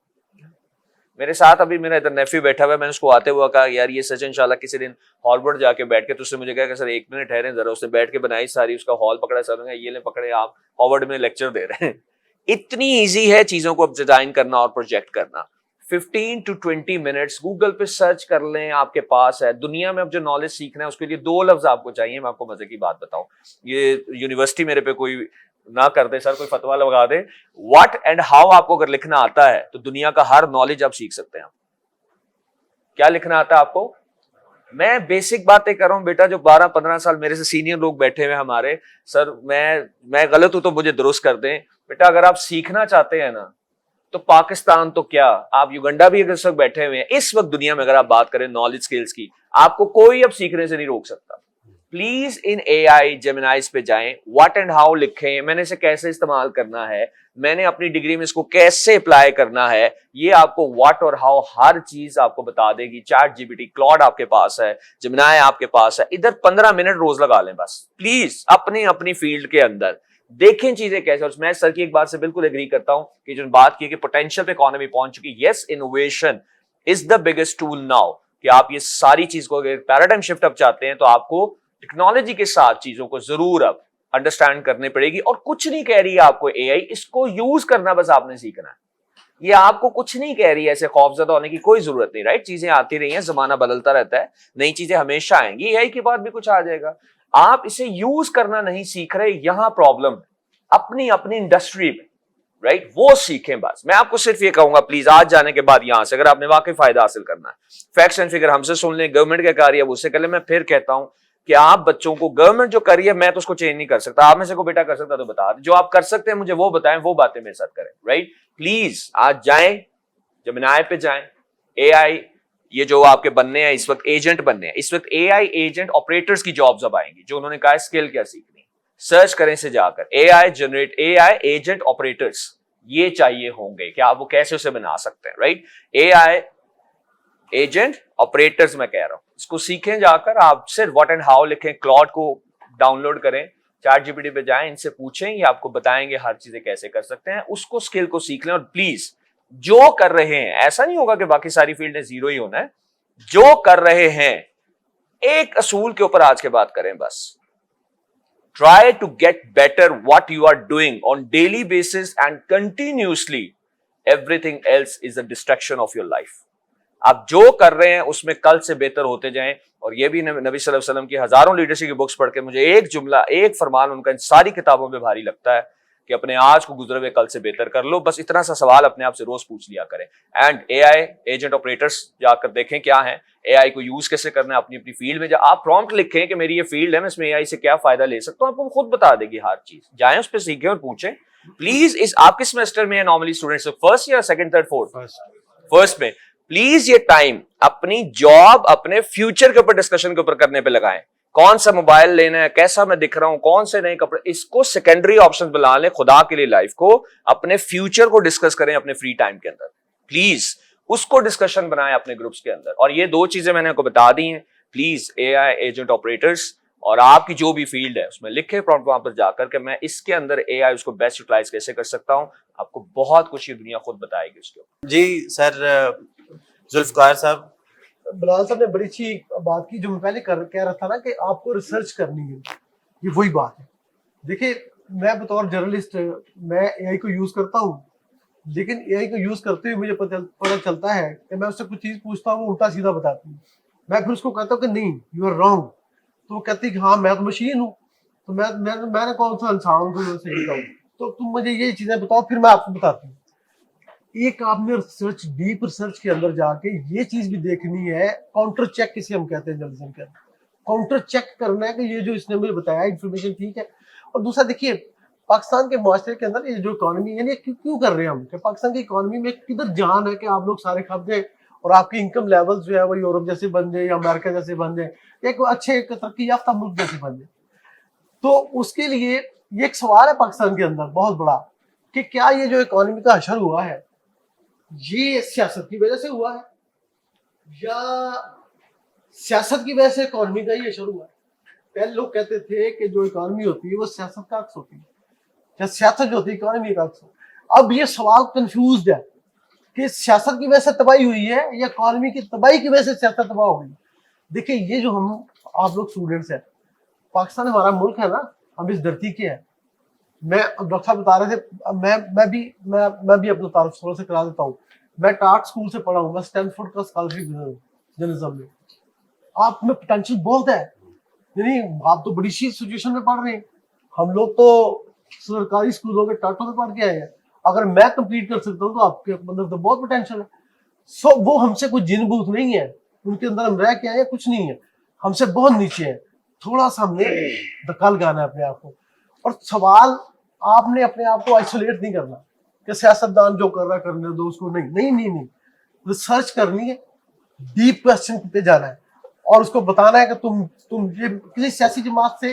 मेरे साथ अभी मेरा इधर नेफ्यू बैठा हुआ है, मैंने उसको आते हुआ कहा यार ये सच इंशाल्लाह किसी दिन हार्वर्ड जाके बैठ के, तो उसने मुझे कहा कि सर 1 मिनट ठहरे जरा, उसने बैठ के बनाई सारी, उसका हॉल पकड़ा, सर ये ले पकड़े आप हार्वर्ड में लेक्चर दे रहे हैं। इतनी ईजी है चीजों को अब डिजाइन करना और प्रोजेक्ट करना। 15 to 20 मिनट्स गूगल पे सर्च कर लें, आपके पास है। दुनिया में अब जो नॉलेज सीखना है उसके लिए 2 लफ्ज आपको चाहिए। मैं आपको मजे की बात बताऊं, ये यूनिवर्सिटी मेरे पे कोई ना कर दे सर, कोई फतवा लगा दे, व्हाट एंड हाउ आपको अगर लिखना आता है तो दुनिया का हर नॉलेज आप सीख सकते हैं। क्या लिखना आता है आपको? मैं बेसिक बातें कर रहा हूं बेटा, जो 12-15 साल मेरे से सीनियर लोग बैठे हुए हमारे, सर मैं गलत हूं तो मुझे दुरुस्त कर दें। बेटा अगर आप सीखना चाहते हैं ना, तो पाकिस्तान तो क्या, आप युगांडा भी अगर इस वक्त बैठे हुए हैं, इस वक्त दुनिया में अगर आप बात करें नॉलेज स्किल्स की, आपको कोई अब सीखने से नहीं रोक सकता। प्लीज इन एआई जेमिनाइज पे जाएं, व्हाट एंड हाउ लिखें, मैंने इसे कैसे इस्तेमाल करना है, मैंने अपनी डिग्री में इसको कैसे अप्लाई करना है, ये आपको व्हाट और हाउ हर चीज आपको बता देगी। चैट जीपीटी, क्लॉड आपके पास है, जेमिनी आपके पास है, इधर 15 मिनट रोज लगा लें बस प्लीज, अपनी अपनी फील्ड के अंदर देखें चीजें कैसे। और मैं सर की एक बात से बिल्कुल एग्री करता हूं कि जो बात की कि पोटेंशियल पे इकोनॉमी पहुंच चुकी, yes innovation is the biggest tool now, कि आप ये सारी चीज को अगर पैराडाइम शिफ्ट अप चाहते हैं तो आपको टेक्नोलॉजी के साथ चीजों को जरूर अब अंडरस्टैंड करनी पड़ेगी। और कुछ नहीं कह रही है आपको एआई, इसको यूज करना बस आपने सीखना है। ये आपको कुछ नहीं कह रही है, ऐसे खौफजदा होने की कोई जरूरत नहीं, राइट, चीजें आती रही हैं, जमाना बदलता रहता है, नई चीजें हमेशा आएंगी, एआई के बाद भी कुछ आ जाएगा। आप इसे यूज करना नहीं सीख रहे, यहां प्रॉब्लम है, अपनी अपनी इंडस्ट्री में, राइट, वो सीखें बस। मैं आपको सिर्फ ये कहूंगा प्लीज, आज जाने के बाद यहां से अगर आपने वाकई फायदा हासिल करना है, फैक्ट्स एंड फिगर हमसे सुन लें, गवर्नमेंट क्या कर रही है उससे कर लें। मैं फिर कहता हूं कि आप बच्चों को, गवर्नमेंट जो कर रही है मैं तो उसको चेंज नहीं कर सकता, आप में से को बेटा कर सकता तो बता दें, जो आप कर सकते हैं मुझे वो बताएं, वो बातें मेरे साथ करें, राइट। प्लीज आज जाएं, जेमिनी पे जाएं, एआई ये जो आपके बनने हैं इस वक्त, एजेंट बनने हैं इस वक्त, एआई एजेंट ऑपरेटर्स की जॉब्स अब आएंगी, जो उन्होंने कहा स्किल क्या सीखनी, सर्च करें से जाकर, AI generate, AI agent operators ये चाहिए होंगे कि आप वो कैसे उसे बना सकते हैं, राइट। एआई एजेंट ऑपरेटर्स मैं कह रहा हूं, इसको सीखें जाकर, आप सिर्फ व्हाट एंड हाउ लिखें, क्लॉड को डाउनलोड करें, चैट जीपीटी पे जाएं, इनसे पूछें, ये आपको बताएंगे हर चीजें कैसे कर सकते हैं, उसको स्किल को सीख लें। और प्लीज जो कर रहे हैं, ऐसा नहीं होगा कि बाकी सारी फील्ड में जीरो ही होना है, जो कर रहे हैं एक असूल के ऊपर आज के बात करें बस, try to get better what you are doing on daily basis and continuously, everything else is a distraction of your life। आप जो कर रहे हैं उसमें कल से बेहतर होते जाएं। और ये भी नबी सल्लल्लाहु अलैहि वसल्लम की हजारों लीडरशिप की बुक्स पढ़ के मुझे एक जुमला, एक फरमान उनका इन सारी किताबों में भारी लगता है कि अपने आज को गुजरे हुए कल से बेहतर कर लो। बस इतना सा सवाल अपने आप से रोज पूछ लिया करें। एंड एआई एजेंट ऑपरेटर्स जाकर देखें क्या है, एआई को यूज कैसे करना है अपनी अपनी फील्ड में। जब आप प्रॉम्प्ट लिखें कि मेरी ये फील्ड है, मैं इसमें एआई से क्या फायदा ले सकता हूं, आपको खुद बता देगी हर चीज। जाएं उस पर सीखें और पूछें प्लीज। इस आपके सेमेस्टर में नॉर्मली स्टूडेंट्स फर्स्ट या सेकंड थर्ड फोर्थ, फर्स्ट में प्लीज ये टाइम अपनी जॉब, अपने फ्यूचर के ऊपर डिस्कशन के ऊपर करने पे लगाएं। कौन सा मोबाइल लेना है, कैसा मैं दिख रहा हूं, कौन से नए कपड़े, इसको सेकेंडरी ऑप्शन बना लें। खुदा के लिए लाइफ को, अपने फ्यूचर को डिस्कस करें अपने फ्री टाइम के अंदर, प्लीज उसको डिस्कशन बनाएं अपने ग्रुप्स के अंदर। और ये दो चीजें मैंने आपको बता दी हैं। प्लीज एआई एजेंट ऑपरेटर्स और आपकी जो भी फील्ड है उसमें लिखे प्रॉम्प्ट वहां पर जाकर के मैं इसके अंदर एआई उसको बेस्ट यूटिलाइज कैसे कर सकता हूं, आपको बहुत कुछ ये दुनिया खुद बताएगी उसके ऊपर। जी सर, जुल्फकार साहब, बिलाल साहब ने बड़ी अच्छी बात की। जो मैं पहले कह रहा था ना कि आपको रिसर्च करनी है, ये वही बात है। देखिए, मैं बतौर जर्नलिस्ट मैं एआई को यूज करता हूँ, लेकिन एआई को यूज करते हुए मुझे पता चलता है कि मैं उससे कुछ चीज पूछता हूँ, वो उल्टा सीधा बताती है। मैं फिर उसको कहता हूँ कि नहीं, यू आर रॉन्ग, तो वो कहती है कि हाँ मैं तो मशीन हूँ, तो मैंने कौन सा इंसान को सही बताऊँ, तो तुम मुझे ये चीजें बताओ, फिर मैं आपको बताती हूँ। एक आपने रिसर्च, डीप रिसर्च के अंदर जाके ये चीज भी देखनी है, काउंटर चेक किसे हम कहते हैं जर्नलिज्म के अंदर, काउंटर चेक करना है कि ये जो इसने मुझे बताया इन्फॉर्मेशन ठीक है। और दूसरा देखिए, पाकिस्तान के माशरे के अंदर ये जो इकोनॉमी है, ये क्यों कर रहे हैं हम, कि पाकिस्तान की इकोनॉमी में किधर जान है कि आप लोग सारे खप जाए और आपकी इनकम लेवल जो है वो यूरोप जैसे बन जाए या अमेरिका जैसे बन जाए, एक अच्छे तरक्की याफ्ता मुल्क जैसे बन जाए। तो उसके लिए ये एक सवाल है पाकिस्तान के अंदर बहुत बड़ा, कि क्या ये जो इकोनॉमी का हशर हुआ है ये सियासत की वजह से हुआ है या सियासत की वजह से इकोनॉमी का ये हशर हुआ है। पहले लोग कहते थे कि जो इकोनॉमी होती है वो सियासत का अक्स होती है, या सियासत जो होती है इकोनॉमी का अक्स। अब ये सवाल कंफ्यूज है कि सियासत की वजह से तबाही हुई है या इकोनॉमी की तबाही की वजह से सियासत तबाह हो गई। देखिए, ये जो हम आप लोग स्टूडेंट्स हैं, पाकिस्तान हमारा मुल्क है ना, हम इस धरती के हैं। मैं डॉक्टर साहब बता रहे थे, मैं भी अपना तारुफ थोड़ा सा करा देता हूँ। मैं टार्ट स्कूल से पढ़ा हूँ, मैं स्टैनफोर्ड का स्कॉलरशिप जर्नलिज्म में। आप में पोटेंशियल बहुत है, यानी आप तो बड़ी सी सिचुएशन में पढ़ रहे हैं, हम लोग तो सरकारी स्कूलों के टाटों में पढ़ के आए हैं। अगर मैं कंप्लीट कर सकता हूँ तो आपके अंदर तो बहुत पोटेंशियल है। सो वो हमसे कुछ जिन भूत नहीं है, उनके अंदर हम रह के आए हैं, कुछ नहीं है, हमसे बहुत नीचे है। थोड़ा सा हमने धक्का लगाना है अपने आप को। और सवाल, आपने अपने आप को आइसोलेट नहीं करना कि सियासतदान जो कर रहा है करने दो उसको, नहीं नहीं नहीं नहीं, रिसर्च करनी है, डीप क्वेश्चन पे जाना है और उसको बताना है कि तुम ये किसी सियासी जमात से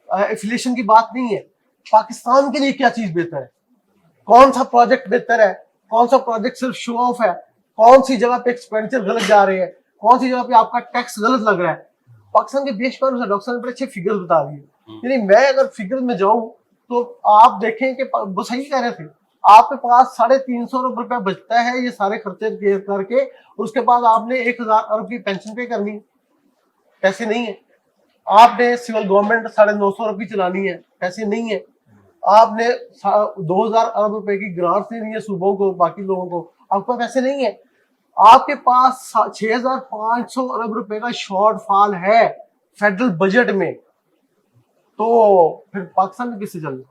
एफिलिएशन की बात नहीं है। पाकिस्तान के लिए क्या चीज बेहतर है, कौन सा प्रोजेक्ट बेहतर है, कौन सा प्रोजेक्ट सिर्फ शो ऑफ है, कौन सी जगह पे एक्सपेंडिचर गलत जा रहे हैं, कौन सी जगह पे आपका टैक्स गलत लग रहा है। पाकिस्तान के बेशुमार डॉक्टर साहब ने बड़े अच्छे फिगर बता दिए। यानी मैं अगर फिगर में जाऊं तो आप देखें कि वो सही कह रहे थे, आपके पास 350 अरब रुपया बचता है ये सारे खर्चे करके, और उसके बाद आपने 1000 अरब की पेंशन पे करनी, पैसे नहीं है। आपने सिविल गवर्नमेंट 950 अरब की चलानी है, पैसे नहीं है। आपने 2000 अरब रुपए की ग्रांट देनी है सूबों को, बाकी लोगों को, आपके पास पैसे नहीं है। आपके पास 6500 अरब रुपए का शॉर्टफॉल है फेडरल बजट में, तो फिर पाकिस्तान में किससे चलना,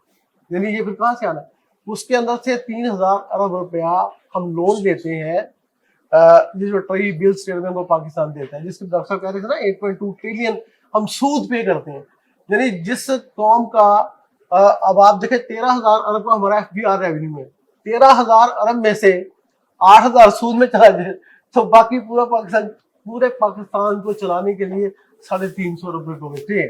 यानी ये फिर कहां से आना। उसके अंदर से 3000 अरब रुपया हम लोन देते हैं, ये जो treasury bill state bank of Pakistan देता है, जिसके डॉक्टर साहब कह रहे थे ना 8.2 ट्रिलियन हम सूद पे करते हैं। यानी जिस कौम का अब आप देखें 13,000 अरब का हमारा FBR रेवेन्यू है, 13,000 अरब में से 8,000 सूद में चला जाए तो बाकी पूरे पाकिस्तान को चलाने के लिए 350 रुपए को बचते हैं।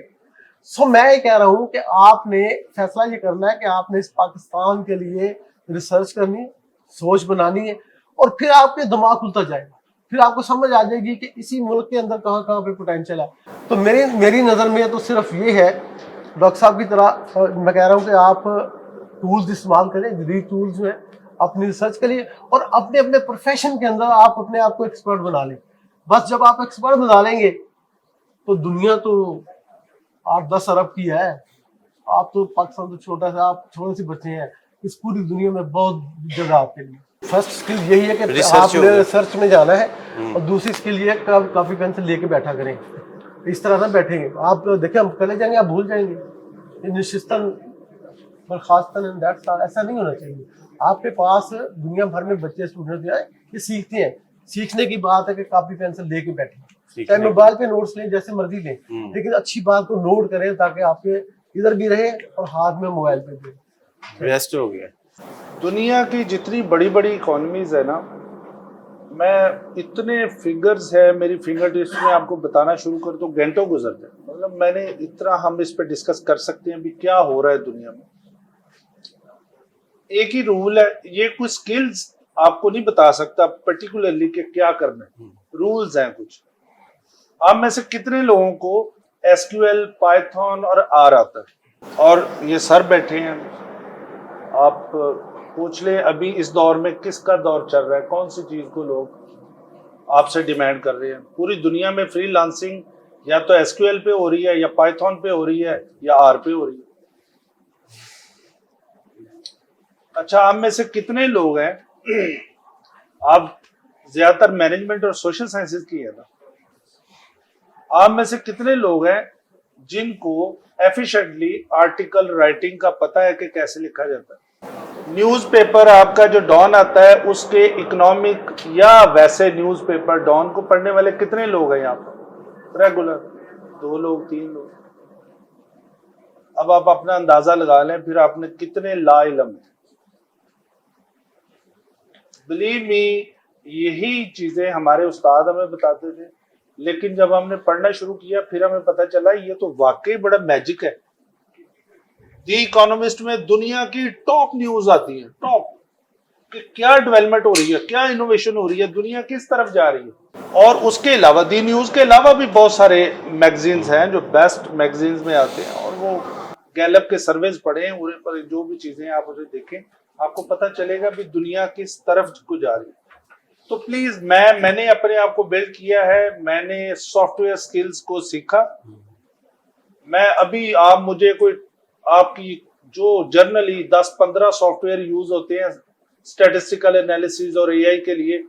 सो मैं ये कह रहा हूं कि आपने फैसला ये करना है कि आपने इस पाकिस्तान के लिए रिसर्च करनी, सोच बनानी है, और फिर आपके दिमाग खुलता जाएगा, फिर आपको समझ आ जाएगी कि इसी मुल्क के अंदर कहाँ कहाँ पे पोटेंशियल है। तो मेरी नज़र में तो सिर्फ ये है, डॉक्टर साहब की तरह मैं कह रहा हूँ कि आप टूल्स इस्तेमाल करें, जदीद टूल्स जो है अपनी रिसर्च के लिए, और अपने अपने प्रोफेशन के अंदर आप अपने आप को एक्सपर्ट बना लें। बस जब आप एक्सपर्ट बना लेंगे तो दुनिया तो 8-10 अरब की है, आप तो पाकिस्तान तो छोटा सा, आप छोटे से बच्चे हैं, इस पूरी दुनिया में बहुत जगह आपके लिए। फर्स्ट स्किल यही है कि आपने रिसर्च में जाना है, और दूसरी स्किल ये है काफी पेंसिल लेके बैठा करें, इस तरह ना बैठेंगे आप, देखें हम चले जाएंगे आप भूल जाएंगे। निश्चितन बर्खास्तन ऐसा नहीं होना चाहिए। आपके पास दुनिया भर में बच्चे स्टूडेंट जो है ये सीखते हैं, सीखने की बात है कि कापी पेंसिल लेके बैठे, चाहे मोबाइल पे नोट्स लें, जैसे मर्जी लें, लेकिन अच्छी बात को नोट करें ताकि आपके इधर भी रहे और हाथ में मोबाइल पे भी। वेस्ट हो गया। दुनिया की जितनी बड़ी बड़ी इकोनॉमीज है ना, मैं इतने फिगर्स है मेरी फिंगर टिप्स में आपको बताना शुरू कर तो घंटों गुजरते हैं। मतलब मैंने इतना, हम इस पे डिस्कस कर सकते हैं भी क्या हो रहा है दुनिया में। एक ही रूल है, ये कुछ स्किल्स आपको नहीं बता सकता पर्टिकुलरली कि क्या करना है, रूल्स हैं कुछ। आप में से कितने लोगों को SQL, पाइथन और R आता है? और ये सर बैठे हैं, आप पूछ ले अभी इस दौर में किसका दौर चल रहा है, कौन सी चीज को लोग आपसे डिमांड कर रहे हैं। पूरी दुनिया में फ्रीलांसिंग या तो SQL पे हो रही है, या पाइथन पे हो रही है, या R पे हो रही है। अच्छा, आप में से कितने लोग हैं, आप ज्यादातर मैनेजमेंट और सोशल साइंसेज की है ना, आप में से कितने लोग हैं जिनको एफिशिएंटली आर्टिकल राइटिंग का पता है कि कैसे लिखा जाता है? न्यूज़पेपर आपका जो डॉन आता है उसके इकोनॉमिक या वैसे न्यूज़पेपर डॉन को पढ़ने वाले कितने लोग हैं यहाँ पर रेगुलर? 2 लोग 3 लोग। अब आप अपना अंदाजा लगा लें फिर आपने कितने लाइलम हैं। बिलीव मी, यही चीजें हमारे उस्ताद हमें बताते थे, लेकिन जब हमने पढ़ना शुरू किया फिर हमें पता चला ये तो वाकई बड़ा मैजिक है। दी इकोनॉमिस्ट में दुनिया की टॉप न्यूज आती है, टॉप कि क्या डेवलपमेंट हो रही है, क्या इनोवेशन हो रही है, दुनिया किस तरफ जा रही है। और उसके अलावा दी न्यूज के अलावा भी बहुत सारे मैगजीन्स हैं जो बेस्ट मैगजीन्स में आते हैं, और वो गैलप के सर्वेज पढ़ें, उन्हें पर जो भी चीजें आप उसे देखें, आपको पता चलेगा भी दुनिया किस तरफ को जा रही है। तो प्लीज मैंने अपने आप को बिल्ड किया है, मैंने सॉफ्टवेयर स्किल्स को सीखा। मैं अभी आप मुझे कोई आपकी जो जर्नली 10-15 सॉफ्टवेयर यूज होते हैं स्टैटिस्टिकल एनालिसिस और एआई के लिए,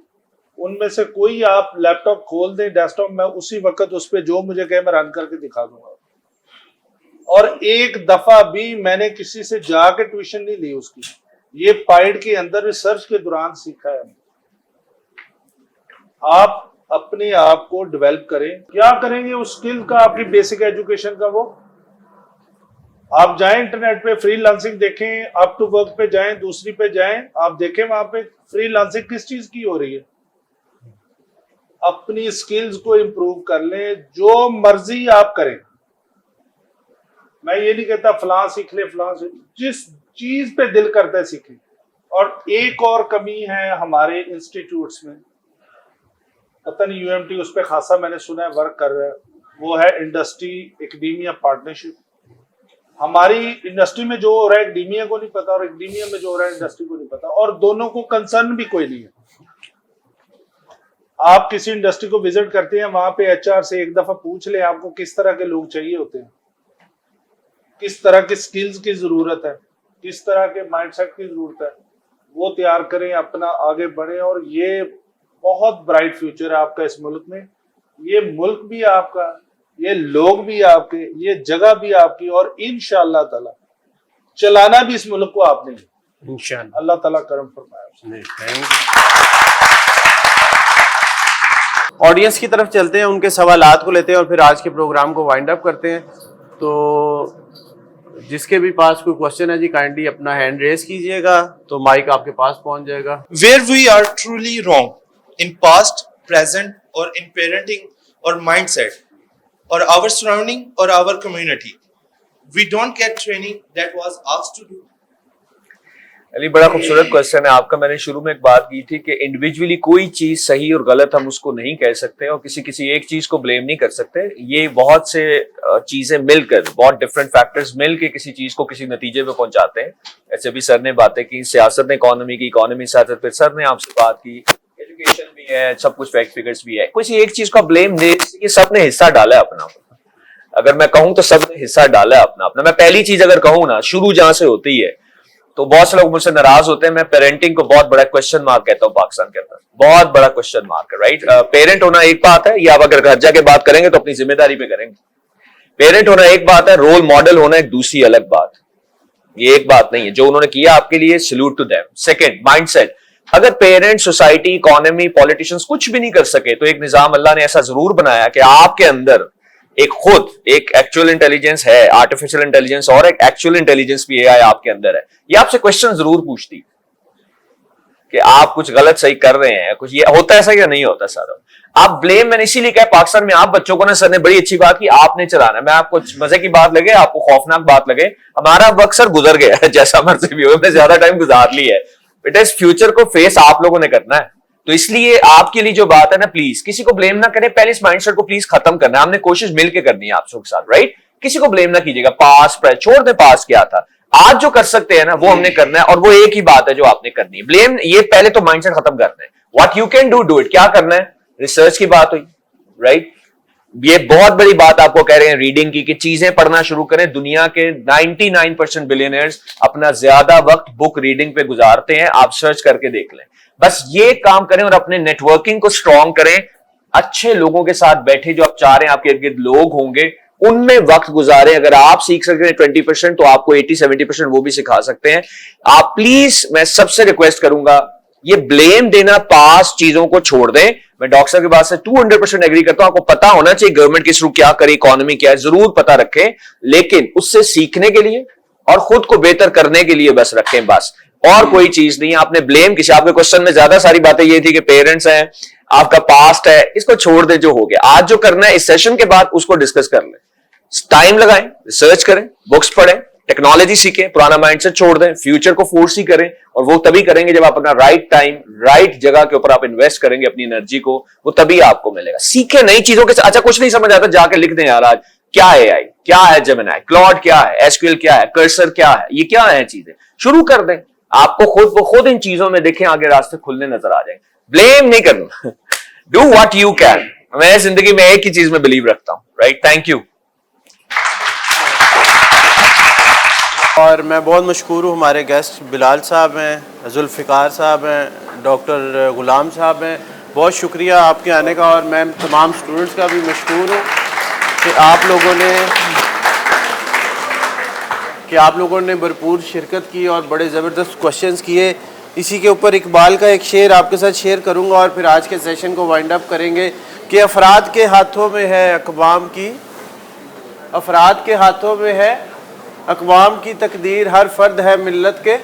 उनमें से कोई आप लैपटॉप खोल दें डेस्कटॉप, मैं उसी वक्त उस पर जो मुझे कहे मैं रन करके दिखा दूंगा। और एक दफा भी मैंने किसी से जाके ट्यूशन नहीं ली उसकी, ये पाइड के अंदर रिसर्च के दौरान सीखा है। आप अपने आप को डेवलप करें। क्या करेंगे उस स्किल का, आपकी बेसिक एजुकेशन का, वो आप जाएं इंटरनेट पे फ्रीलांसिंग देखें, अप टू वर्क पे जाएं, दूसरी पे जाएं, आप देखें वहां पे फ्रीलांसिंग किस चीज की हो रही है। अपनी स्किल्स को इंप्रूव कर लें, जो मर्जी आप करें। मैं ये नहीं कहता फलां सीख ले फलां सीख, जिस चीज पे दिल करता है सीखें। और एक और कमी है हमारे इंस्टीट्यूट्स में, पता नहीं यूएमटी उस पर खासा मैंने सुना है वर्क कर रहा है, वो है इंडस्ट्री एकेडमिया पार्टनरशिप। हमारी इंडस्ट्री में जो हो रहा है एकेडमिया को नहीं पता, और एकेडमिया में जो हो रहा है इंडस्ट्री को नहीं पता, और दोनों को कंसर्न भी कोई नहीं है। आप किसी इंडस्ट्री को विजिट करते हैं, वहां पे एचआर से एक दफा पूछ ले आपको किस तरह के लोग चाहिए होते हैं, किस तरह के स्किल्स की जरूरत है, किस तरह के माइंडसेट की जरूरत है, वो तैयार करें, अपना आगे बढ़े। और ये बहुत ब्राइट फ्यूचर है आपका इस मुल्क में। ये मुल्क भी आपका, ये लोग भी आपके, ये जगह भी आपकी, और इंशाअल्लाह ताला चलाना भी इस मुल्क को आपने। इंशाअल्लाह अल्लाह ताला करम फरमाए। ऑडियंस की तरफ चलते हैं, उनके सवालात को लेते हैं और फिर आज के प्रोग्राम को वाइंड अप करते हैं। तो जिसके भी पास कोई क्वेश्चन है जी, काइंडली अपना हैंड रेज कीजिएगा तो माइक आपके पास पहुंच जाएगा। Where we are truly wrong in past, present, or in parenting or mindset, or our surrounding or our community, we don't get training that was asked to do. Ali बड़ा खूबसूरत क्वेश्चन है आपका। मैंने शुरू में एक बात की थी कि इंडिविजुअली कोई चीज सही और गलत हम उसको नहीं कह सकते और किसी एक चीज को ब्लेम नहीं कर सकते। ये बहुत से चीजें मिलकर, बहुत डिफरेंट फैक्टर्स मिलकर किसी चीज को किसी नतीजे पे पहुंचाते हैं। ऐसे भी सर ने बातें की, सियासत ने इकोनॉमी की, इकोनॉमी सियासत, फिर सर ने आपसे बात की, एजुकेशन भी है, सब कुछ फैक्ट फिगर्स भी है। किसी एक चीज का ब्लेम नहीं, ये सब ने हिस्सा डाला है अपना। अगर मैं कहूं तो सब ने हिस्सा डाला है अपना अपना। मैं पहली चीज अगर कहूं ना, शुरू जहां से होती है, तो बहुत से लोग मुझसे नाराज होते हैं, मैं पेरेंटिंग को बहुत बड़ा क्वेश्चन मार्क कहता हूं पाकिस्तान के अंदर, बहुत बड़ा क्वेश्चन मार्क है। राइट, पेरेंट होना एक बात है, ये आप अगर घर जाके बात करेंगे तो अपनी जिम्मेदारी पे करेंगे। पेरेंट होना एक बात है, रोल मॉडल होना एक दूसरी अलग बात। ये एक बात नहीं है। जो उन्होंने किया आपके लिए, salute to them. Second, mindset. अगर पेरेंट, सोसाइटी, इकोनॉमी, पॉलिटिशियंस कुछ भी नहीं कर सके तो एक निजाम अल्लाह ने ऐसा जरूर बनाया कि आपके अंदर एक एक्चुअल इंटेलिजेंस है, आर्टिफिशियल इंटेलिजेंस, और एक एक्चुअल इंटेलिजेंस भी एआई आपके अंदर है। ये आपसे क्वेश्चन जरूर पूछती कि आप कुछ गलत सही कर रहे हैं, कुछ ये होता है ऐसा या नहीं होता। सर आप ब्लेम, मैंने इसीलिए कहा पाकिस्तान में आप बच्चों को ना, सर ने बड़ी अच्छी बात की, आपने चलाना। मैं आपको मजे की बात लगे, आपको खौफनाक बात लगे, हमारा वक्त सर गुजर गया है, जैसा मर्जी भी हो, हमने ज्यादा टाइम गुजार लिया है। बेटा इस फ्यूचर को फेस आप लोगों ने करना है। तो इसलिए आपके लिए जो बात है ना, प्लीज किसी को ब्लेम ना करें। पहले इस माइंडसेट को प्लीज खत्म करना है, हमने कोशिश मिलकर करनी है आप सबके साथ। राइट, किसी को ब्लेम ना कीजिएगा। पास छोड़ दे, पास क्या था, आज जो कर सकते हैं ना वो हमने करना है, और वो एक ही बात है जो आपने करनी है। ब्लेम, ये पहले तो माइंडसेट खत्म करना है। What you can do it. क्या करना है, रिसर्च की बात हुई। राइट, ये बहुत बड़ी बात आपको कह रहे हैं रीडिंग की, कि चीजें पढ़ना शुरू करें। दुनिया के 99% बिलियनर्स अपना ज्यादा वक्त बुक रीडिंग पे गुजारते हैं, आप सर्च करके देख लें। बस ये काम करें और अपने नेटवर्किंग को स्ट्रॉन्ग करें। अच्छे लोगों के साथ बैठे, जो आप चाह रहे हैं आपके इर्द गिर्द लोग होंगे, उनमें वक्त गुजारें। अगर आप सीख सकते हैं 20% तो आपको 80-70% वो भी सिखा सकते हैं। आप प्लीज, मैं सबसे रिक्वेस्ट करूंगा, ये ब्लेम देना पास चीजों को छोड़ दें। मैं डॉक्टर साहब की बात से 200% एग्री करता हूं। आपको पता होना चाहिए गवर्नमेंट किस रूप क्या करे, इकोनॉमी क्या है, जरूर पता रखें, लेकिन उससे सीखने के लिए और खुद को बेहतर करने के लिए बस रखें, बस और कोई चीज नहीं। आपने ब्लेम किसी, आपके क्वेश्चन में ज्यादा सारी बातें ये थी कि पेरेंट्स हैं, आपका पास्ट है, इसको छोड़ दें। जो हो गया आज जो करना है इस सेशन के बाद उसको डिस्कस कर लें, टाइम लगाएं, रिसर्च करें, बुक्स पढ़ें, टेक्नोलॉजी सीखें, पुराना माइंडसेट छोड़ दें, फ्यूचर को फोर्स ही करें। और वो तभी करेंगे जब आप अपना राइट टाइम राइट जगह के ऊपर आप इन्वेस्ट करेंगे अपनी एनर्जी को, वो तभी आपको मिलेगा। सीखें नई चीजों के। अच्छा कुछ नहीं समझ आता, जाके लिख दें यार, आज क्या है एआई, क्या है जेमिनी, क्लॉड क्या है, एसक्यूएल क्या है, कर्सर क्या है, ये क्या है चीजें, शुरू कर दें। आपको खुद इन चीजों में देखें, आगे रास्ते खुलने नजर आ जाएंगे। ब्लेम नहीं करना, डू व्हाट यू कैन। मैं जिंदगी में एक ही चीज में बिलीव रखता हूं, राइट। Thank you. और मैं बहुत मशहूर हूँ, हमारे गेस्ट बिलाल साहब हैं, जुल्फ़िकार साहब हैं, डॉक्टर गुलाम साहब हैं। बहुत शुक्रिया आपके आने का। और मैं तमाम स्टूडेंट्स का भी मशहूर हूँ कि आप लोगों ने भरपूर शिरकत की और बड़े ज़बरदस्त क्वेश्चंस किए। इसी के ऊपर इकबाल का एक शेर आपके साथ शेयर करूँगा और फिर आज के सेशन को वाइंड अप करेंगे कि अफराद के हाथों में है अक़वाम की, अफराद के हाथों में है अक़वाम की तकदीर, हर फर्द है मिल्लत के